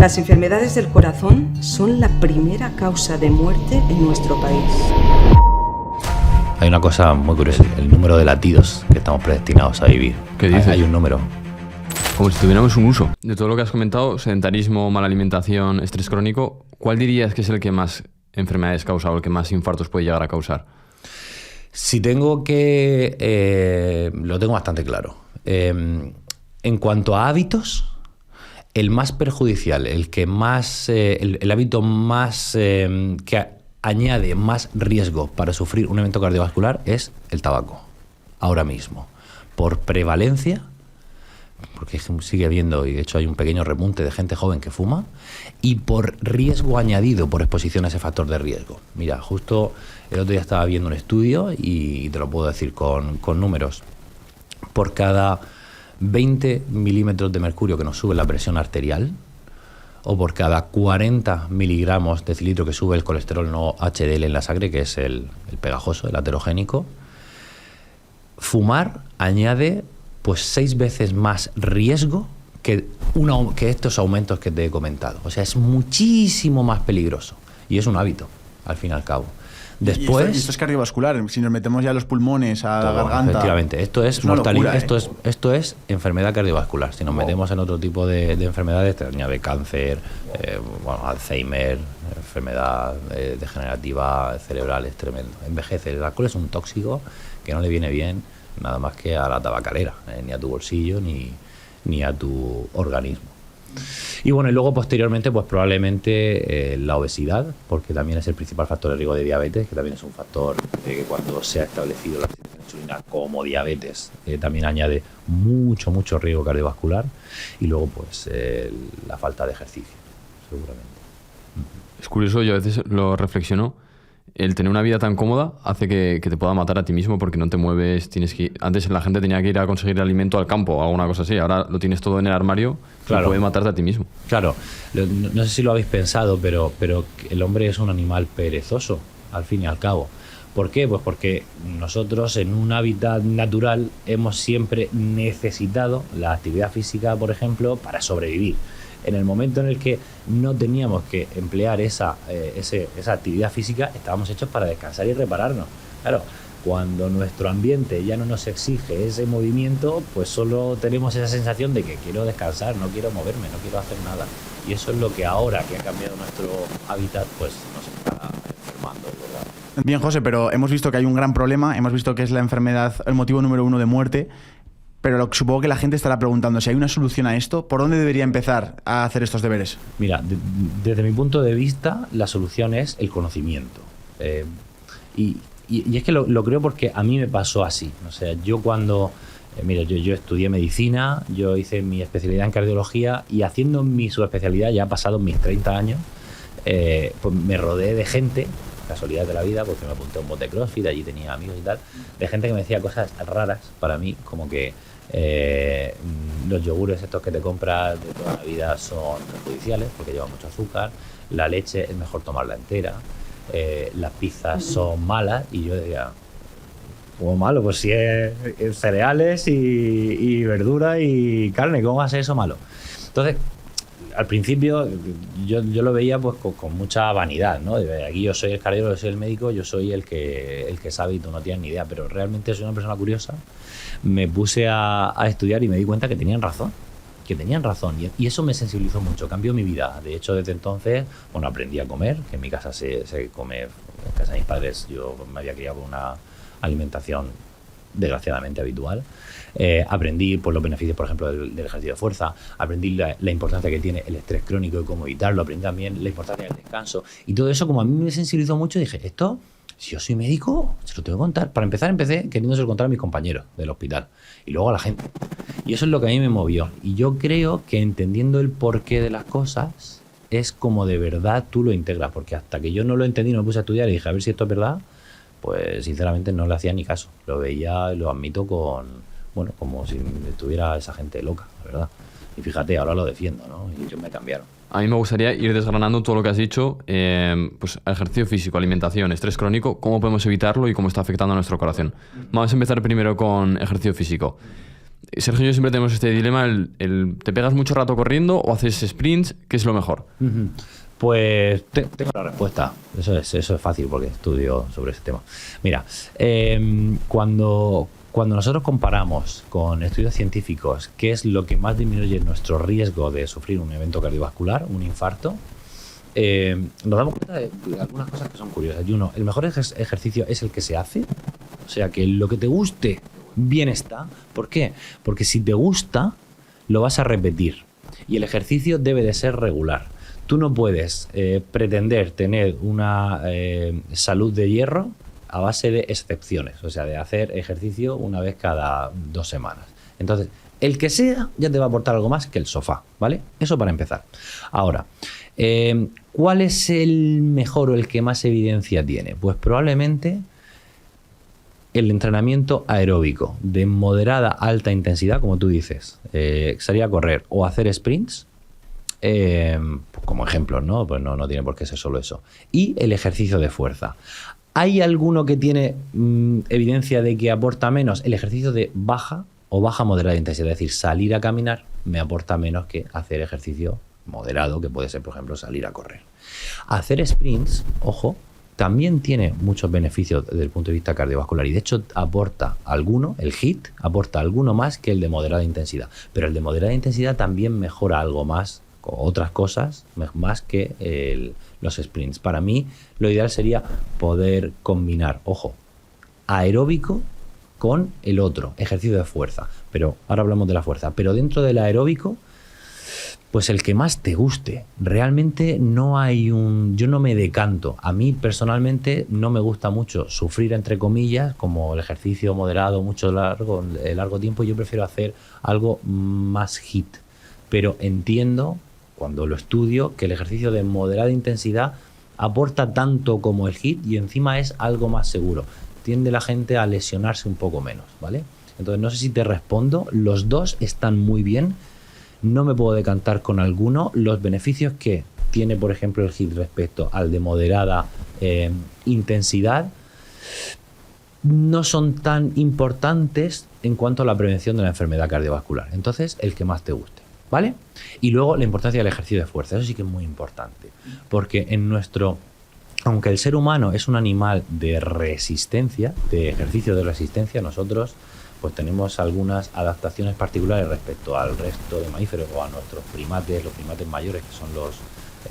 Las enfermedades del corazón son la primera causa de muerte en nuestro país. Hay una cosa muy curiosa, el número de latidos que estamos predestinados a vivir. ¿Qué dices? Hay un número. Como si tuviéramos un uso. De todo lo que has comentado, sedentarismo, mala alimentación, estrés crónico, ¿cuál dirías que es el que más enfermedades causa o el que más infartos puede llegar a causar? Si tengo que... lo tengo bastante claro. En cuanto a hábitos, el más perjudicial, el que más... el hábito más... que añade más riesgo para sufrir un evento cardiovascular es el tabaco. Ahora mismo. Por prevalencia, porque sigue habiendo, y de hecho hay un pequeño repunte de gente joven que fuma, y por riesgo añadido, por exposición a ese factor de riesgo. Mira, justo el otro día estaba viendo un estudio y te lo puedo decir con números. Por cada 20 milímetros de mercurio que nos sube la presión arterial, o por cada 40 miligramos de cilitro que sube el colesterol no HDL en la sangre, que es el pegajoso, el aterogénico, fumar añade pues 6 veces más riesgo que estos aumentos que te he comentado. O sea, es muchísimo más peligroso. Y es un hábito, al fin y al cabo. Después, y esto es cardiovascular. Si nos metemos ya a los pulmones, a la garganta... Efectivamente. Esto es mortalidad. Esto es enfermedad cardiovascular. Si nos metemos en otro tipo de enfermedades, te añade cáncer, Alzheimer, enfermedad degenerativa cerebral, es tremendo. Envejece. El alcohol es un tóxico que no le viene bien nada más que a la tabacalera, ni a tu bolsillo, ni a tu organismo. Y bueno, y luego posteriormente, pues probablemente la obesidad, porque también es el principal factor de riesgo de diabetes, que también es un factor que cuando se ha establecido la resistencia a la insulina como diabetes, también añade mucho riesgo cardiovascular. Y luego, pues la falta de ejercicio, seguramente. Es curioso, yo a veces lo reflexiono. El tener una vida tan cómoda hace que te pueda matar a ti mismo porque no te mueves, antes la gente tenía que ir a conseguir alimento al campo o alguna cosa así, ahora lo tienes todo en el armario, claro. Y puede matarte a ti mismo. Claro, no sé si lo habéis pensado, pero el hombre es un animal perezoso, al fin y al cabo. ¿Por qué? Pues porque nosotros en un hábitat natural hemos siempre necesitado la actividad física, por ejemplo, para sobrevivir. En el momento en el que no teníamos que emplear esa actividad física, estábamos hechos para descansar y repararnos. Claro, cuando nuestro ambiente ya no nos exige ese movimiento, pues solo tenemos esa sensación de que quiero descansar, no quiero moverme, no quiero hacer nada. Y eso es lo que ahora que ha cambiado nuestro hábitat, pues nos está enfermando, ¿verdad? Bien, José, pero hemos visto que hay un gran problema, hemos visto que es la enfermedad, el motivo número 1 de muerte. Pero supongo que la gente estará preguntando si hay una solución a esto. ¿Por dónde debería empezar a hacer estos deberes? Mira, desde mi punto de vista, la solución es el conocimiento. Y es que lo creo porque a mí me pasó así. O sea, yo cuando... mira, yo estudié medicina, yo hice mi especialidad en cardiología y haciendo mi subespecialidad, ya pasados mis 30 años, pues me rodeé de gente, casualidad de la vida, porque me apunté a un bote CrossFit, allí tenía amigos y tal, de gente que me decía cosas raras para mí, como que los yogures estos que te compras de toda la vida son perjudiciales porque llevan mucho azúcar, la leche es mejor tomarla entera, las pizzas son malas, y yo decía, ¿cómo malo? Pues si es cereales y verdura y carne, ¿cómo va a ser eso malo? Entonces, al principio yo lo veía pues con mucha vanidad, ¿no? Aquí yo soy el cardiólogo, yo soy el médico, yo soy el que sabe y tú no tienes ni idea, pero realmente soy una persona curiosa. Me puse a estudiar y me di cuenta que tenían razón, y eso me sensibilizó mucho, cambió mi vida. De hecho, desde entonces, bueno, aprendí a comer, que en mi casa se come, en casa de mis padres yo me había criado con una alimentación desgraciadamente habitual. Aprendí por los beneficios, por ejemplo, del ejercicio de fuerza, aprendí la importancia que tiene el estrés crónico y cómo evitarlo, aprendí también la importancia del descanso, y todo eso, como a mí me sensibilizó mucho, dije, esto, si yo soy médico, se lo tengo que contar. Para empezar, empecé queriéndose contar a mis compañeros del hospital y luego a la gente, y eso es lo que a mí me movió. Y yo creo que entendiendo el porqué de las cosas es como de verdad tú lo integras, porque hasta que yo no lo entendí, no me puse a estudiar y dije, a ver si esto es verdad, pues sinceramente no le hacía ni caso. Lo veía, lo admito, como si estuviera esa gente loca, la verdad. Y fíjate, ahora lo defiendo, ¿no? Y ellos me cambiaron. A mí me gustaría ir desgranando todo lo que has dicho, pues ejercicio físico, alimentación, estrés crónico, cómo podemos evitarlo y cómo está afectando a nuestro corazón. Vamos a empezar primero con ejercicio físico. Sergio y yo siempre tenemos este dilema, ¿te pegas mucho rato corriendo o haces sprints? ¿Qué es lo mejor? Pues tengo la respuesta. Eso es fácil porque estudio sobre ese tema. Mira, cuando nosotros comparamos con estudios científicos qué es lo que más disminuye nuestro riesgo de sufrir un evento cardiovascular, un infarto, nos damos cuenta de algunas cosas que son curiosas. Y uno, el mejor ejercicio es el que se hace. O sea, que lo que te guste, bien está. ¿Por qué? Porque si te gusta, lo vas a repetir. Y el ejercicio debe de ser regular. Tú no puedes pretender tener una salud de hierro a base de excepciones. O sea, de hacer ejercicio una vez cada 2 semanas. Entonces, el que sea ya te va a aportar algo más que el sofá, ¿vale? Eso para empezar. Ahora, ¿cuál es el mejor o el que más evidencia tiene? Pues probablemente el entrenamiento aeróbico de moderada a alta intensidad, como tú dices, salir a correr o hacer sprints, como ejemplo, ¿no? Pues no tiene por qué ser solo eso. Y el ejercicio de fuerza. ¿Hay alguno que tiene evidencia de que aporta menos? El ejercicio de baja o baja moderada intensidad, es decir, salir a caminar me aporta menos que hacer ejercicio moderado, que puede ser, por ejemplo, salir a correr. Hacer sprints, ojo, también tiene muchos beneficios desde el punto de vista cardiovascular y de hecho aporta alguno, el HIIT aporta alguno más que el de moderada intensidad, pero el de moderada intensidad también mejora algo más, con otras cosas, más que los sprints. Para mí lo ideal sería poder combinar, ojo, aeróbico con el otro, ejercicio de fuerza, pero ahora hablamos de la fuerza, pero dentro del aeróbico, pues el que más te guste. Realmente no hay yo no me decanto. A mí personalmente no me gusta mucho sufrir entre comillas, como el ejercicio moderado, mucho largo tiempo. Yo prefiero hacer algo más HIIT. Pero entiendo, cuando lo estudio, que el ejercicio de moderada intensidad aporta tanto como el HIIT y encima es algo más seguro. Tiende la gente a lesionarse un poco menos, ¿vale? Entonces no sé si te respondo. Los dos están muy bien. No me puedo decantar con alguno. Los beneficios que tiene, por ejemplo, el HIIT respecto al de moderada intensidad no son tan importantes en cuanto a la prevención de la enfermedad cardiovascular. Entonces, el que más te guste, ¿vale? Y luego la importancia del ejercicio de fuerza. Eso sí que es muy importante. Porque aunque el ser humano es un animal de resistencia, de ejercicio de resistencia, nosotros pues tenemos algunas adaptaciones particulares respecto al resto de mamíferos o a nuestros primates, los primates mayores, que son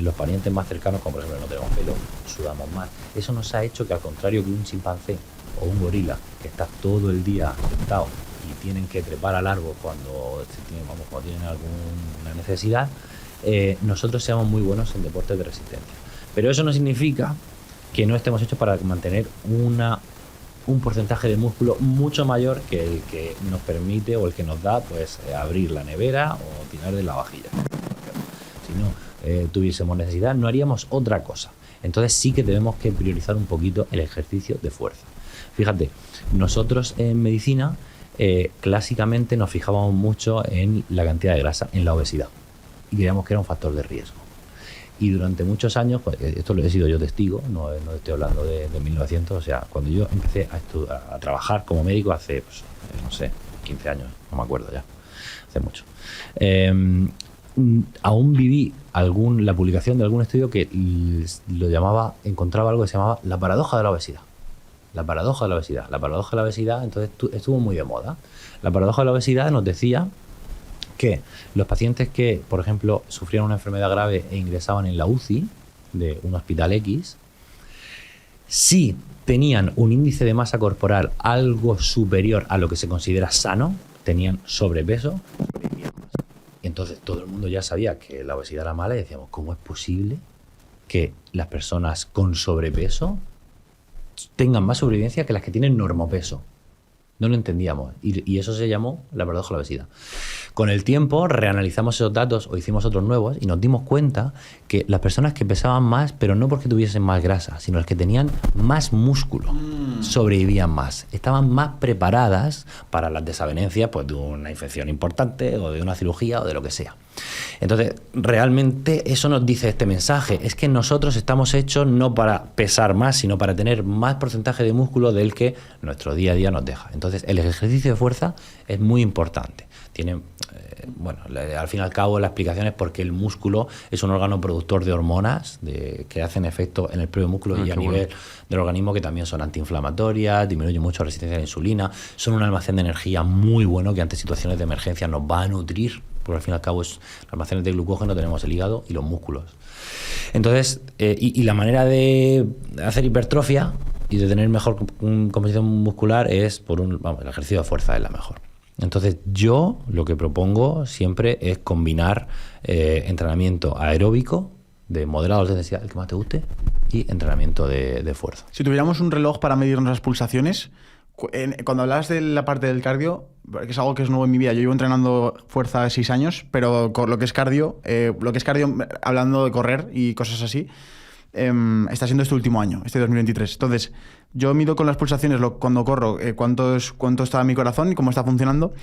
los parientes más cercanos, como por ejemplo no tenemos pelo, sudamos más. Eso nos ha hecho que, al contrario que un chimpancé o un gorila, que está todo el día sentado y tienen que trepar al árbol cuando tienen alguna necesidad, nosotros seamos muy buenos en deportes de resistencia. Pero eso no significa que no estemos hechos para mantener un porcentaje de músculo mucho mayor que el que nos permite o el que nos da pues abrir la nevera o tirar de la vajilla. Si no tuviésemos necesidad, no haríamos otra cosa. Entonces sí que tenemos que priorizar un poquito el ejercicio de fuerza. Fíjate, nosotros en medicina clásicamente nos fijábamos mucho en la cantidad de grasa, en la obesidad, y creíamos que era un factor de riesgo. Y durante muchos años, pues esto lo he sido yo testigo, no estoy hablando de 1900, o sea, cuando yo empecé a trabajar como médico hace, pues, no sé, 15 años, no me acuerdo ya, hace mucho. Aún viví la publicación de algún estudio que encontraba algo que se llamaba la paradoja de la obesidad. La paradoja de la obesidad. La paradoja de la obesidad, entonces estuvo muy de moda. La paradoja de la obesidad nos decía que los pacientes que, por ejemplo, sufrían una enfermedad grave e ingresaban en la UCI de un hospital X, si tenían un índice de masa corporal algo superior a lo que se considera sano, tenían sobrepeso, y entonces todo el mundo ya sabía que la obesidad era mala y decíamos, ¿cómo es posible que las personas con sobrepeso tengan más sobrevivencia que las que tienen normopeso? No lo entendíamos y eso se llamó la paradoja de la obesidad. Con el tiempo reanalizamos esos datos o hicimos otros nuevos y nos dimos cuenta que las personas que pesaban más, pero no porque tuviesen más grasa, sino las que tenían más músculo, sobrevivían más, estaban más preparadas para las desavenencias pues, de una infección importante o de una cirugía o de lo que sea. Entonces, realmente eso nos dice este mensaje, es que nosotros estamos hechos no para pesar más, sino para tener más porcentaje de músculo del que nuestro día a día nos deja. Entonces, el ejercicio de fuerza es muy importante. Tiene, bueno, al fin y al cabo la explicación es porque el músculo es un órgano productor de hormonas que hacen efecto en el propio músculo y a nivel del organismo, que también son antiinflamatorias, disminuyen mucho la resistencia a la insulina, son un almacén de energía muy bueno que ante situaciones de emergencia nos va a nutrir, porque al fin y al cabo es almacenes de glucógeno, tenemos el hígado y los músculos. Entonces, y la manera de hacer hipertrofia y de tener mejor composición muscular es por el ejercicio de fuerza es la mejor. Entonces yo lo que propongo siempre es combinar entrenamiento aeróbico de moderado de intensidad, el que más te guste, y entrenamiento de fuerza. Si tuviéramos un reloj para medirnos las pulsaciones, cuando hablas de la parte del cardio, que es algo que es nuevo en mi vida, yo llevo entrenando fuerza 6 años, pero con lo que es cardio, hablando de correr y cosas así, está siendo este último año, este 2023. Entonces, yo mido con las pulsaciones cuando corro cuánto está mi corazón y cómo está funcionando,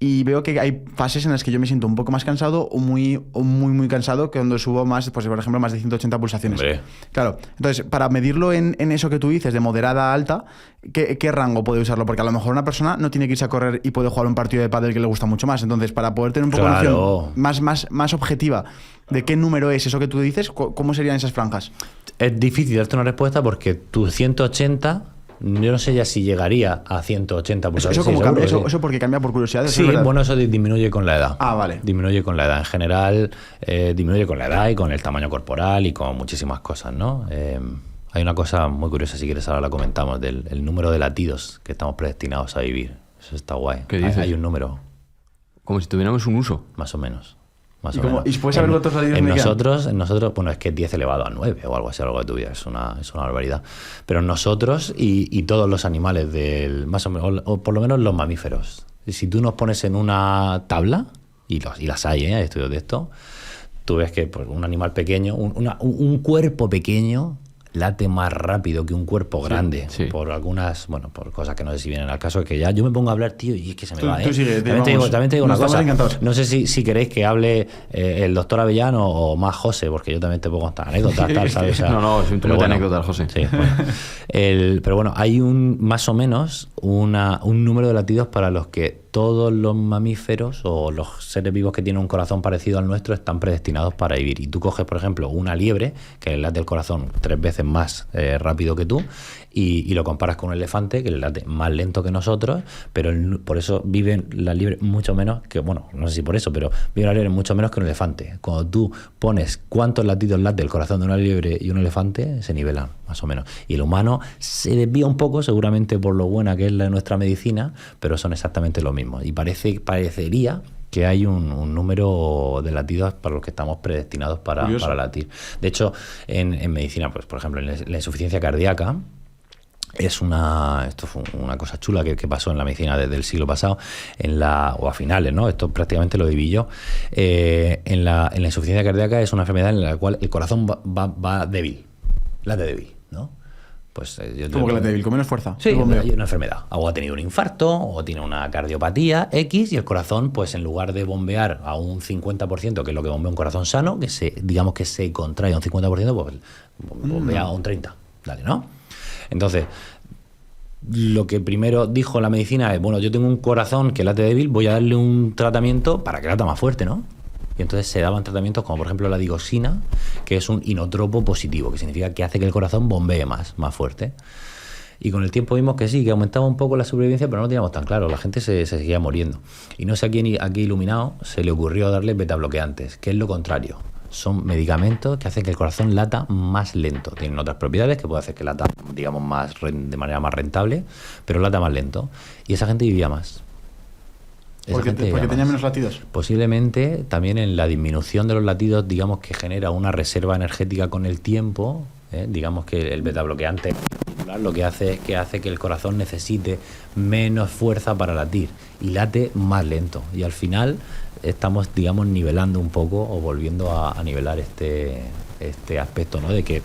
y veo que hay fases en las que yo me siento un poco más cansado o muy cansado, que cuando subo más, pues por ejemplo, más de 180 pulsaciones. Hombre. Claro, entonces, para medirlo en eso que tú dices, de moderada a alta, ¿qué rango puede usarlo? Porque a lo mejor una persona no tiene que irse a correr y puede jugar un partido de pádel que le gusta mucho más. Entonces, para poder tener un poco de noción más objetiva de qué número es eso que tú dices, ¿cómo serían esas franjas? Es difícil darte una respuesta porque tu 180... Yo no sé ya si llegaría a 180 pulsaciones. ¿Eso cómo cambia? ¿Eso porque cambia por curiosidad? Sí, bueno, eso disminuye con la edad. Ah, vale. Disminuye con la edad. En general, disminuye con la edad y con el tamaño corporal y con muchísimas cosas, ¿no? Hay una cosa muy curiosa, si quieres ahora la comentamos, del número de latidos que estamos predestinados a vivir. Eso está guay. ¿Qué dices? Hay un número. Como si tuviéramos un uso. Más o menos. ¿Y puedes saber cuántos latidos en nosotros, bueno, es que 10 elevado a 9 o algo así a lo largo de tu vida, es una barbaridad. Pero nosotros y todos los animales más o menos, o por lo menos los mamíferos, si tú nos pones en una tabla, y las hay estudios de esto, tú ves que pues, un animal pequeño, un cuerpo pequeño late más rápido que un cuerpo grande, por algunas, por cosas que no sé si vienen al caso, que ya yo me pongo a hablar, tío, y es que se me va, Tú sigue, también te digo una cosa, encantados. no sé si queréis que hable el doctor Avellano o más José, porque yo también te puedo contar anécdotas, tal, ¿sabes? O sea, no, simplemente anécdotas, José. Sí, bueno. Pero bueno, hay más o menos un número de latidos para los que todos los mamíferos o los seres vivos que tienen un corazón parecido al nuestro están predestinados para vivir. Y tú coges, por ejemplo, una liebre, que le late el corazón 3 veces más rápido que tú, y lo comparas con un elefante, que le late más lento que nosotros, pero por eso viven las liebres mucho menos que, bueno, no sé si por eso, pero viven las liebres mucho menos que un elefante. Cuando tú pones cuántos latidos late el corazón de una liebre y un elefante, se nivelan, más o menos. Y el humano se desvía un poco, seguramente por lo buena que es nuestra medicina, pero son exactamente lo mismo. Y parecería que hay un número de latidos para los que estamos predestinados para latir. De hecho, en medicina, pues por ejemplo, en la insuficiencia cardíaca, esto fue una cosa chula que pasó en la medicina desde el siglo pasado, o a finales, ¿no? Esto prácticamente lo viví yo. En la insuficiencia cardíaca es una enfermedad en la cual el corazón va débil, late débil, ¿no? Pues, ¿Cómo que late débil? ¿Con menos fuerza? Sí, hay una enfermedad. O ha tenido un infarto, o tiene una cardiopatía X, y el corazón, pues en lugar de bombear a un 50%, que es lo que bombea un corazón sano, digamos que se contrae a un 50%, pues bombea a un 30%. Dale, ¿no? Entonces, lo que primero dijo la medicina es, bueno, yo tengo un corazón que late débil, voy a darle un tratamiento para que lata más fuerte, ¿no? Y entonces se daban tratamientos como por ejemplo la digoxina, que es un inotropo positivo, que significa que hace que el corazón bombee más fuerte. Y con el tiempo vimos que sí, que aumentaba un poco la supervivencia, pero no lo teníamos tan claro, la gente se seguía muriendo. Y no sé a quién aquí iluminado se le ocurrió darle betabloqueantes, que es lo contrario. Son medicamentos que hacen que el corazón lata más lento. Tienen otras propiedades que puede hacer que lata, digamos, de manera más rentable, pero lata más lento. Y esa gente vivía más. Porque tenía menos latidos. Posiblemente también en la disminución de los latidos, digamos que genera una reserva energética con el tiempo. Digamos que el betabloqueante lo que hace es que el corazón necesite menos fuerza para latir y late más lento. Y al final estamos, digamos, nivelando un poco o volviendo a nivelar este aspecto, ¿no? De que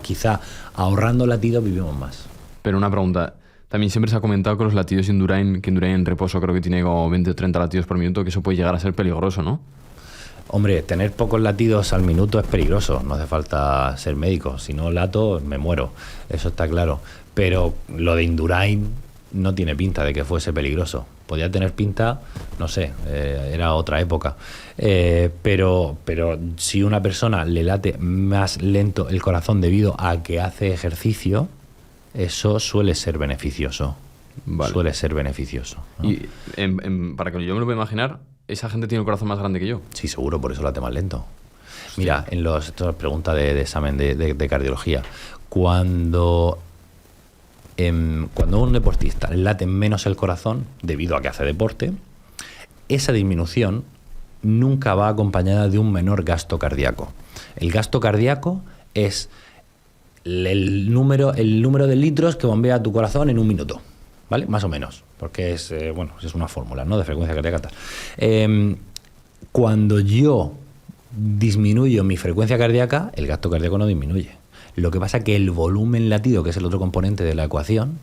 quizá ahorrando latidos vivimos más. Pero una pregunta, también siempre se ha comentado que los latidos que Indurain en reposo creo que tiene como 20 o 30 latidos por minuto, que eso puede llegar a ser peligroso, ¿no? Hombre, tener pocos latidos al minuto es peligroso, no hace falta ser médico, si no lato me muero, eso está claro. Pero lo de Indurain no tiene pinta de que fuese peligroso. Podía tener pinta, no sé, era otra época. Pero si una persona le late más lento el corazón debido a que hace ejercicio, eso suele ser beneficioso. Vale. Suele ser beneficioso, ¿no? Y para que yo me lo pueda imaginar, esa gente tiene el corazón más grande que yo. Sí, seguro, por eso late más lento. Mira, esto es pregunta de examen de cardiología. Cuando un deportista late menos el corazón debido a que hace deporte, esa disminución nunca va acompañada de un menor gasto cardíaco. El gasto cardíaco es el número de litros que bombea tu corazón en un minuto, ¿vale? Más o menos, porque es una fórmula, ¿no? De frecuencia cardíaca. Cuando yo disminuyo mi frecuencia cardíaca, el gasto cardíaco no disminuye. Lo que pasa es que el volumen latido, que es el otro componente de la ecuación,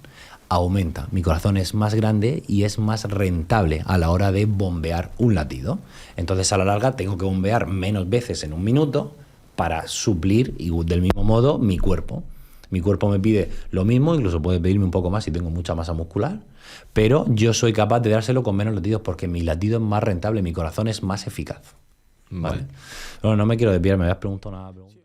aumenta. Mi corazón es más grande y es más rentable a la hora de bombear un latido. Entonces, a la larga, tengo que bombear menos veces en un minuto para suplir, y del mismo modo, mi cuerpo. Mi cuerpo me pide lo mismo, incluso puede pedirme un poco más si tengo mucha masa muscular, pero yo soy capaz de dárselo con menos latidos porque mi latido es más rentable, mi corazón es más eficaz. ¿Vale? No me quiero desviar, me habías preguntado una pregunta.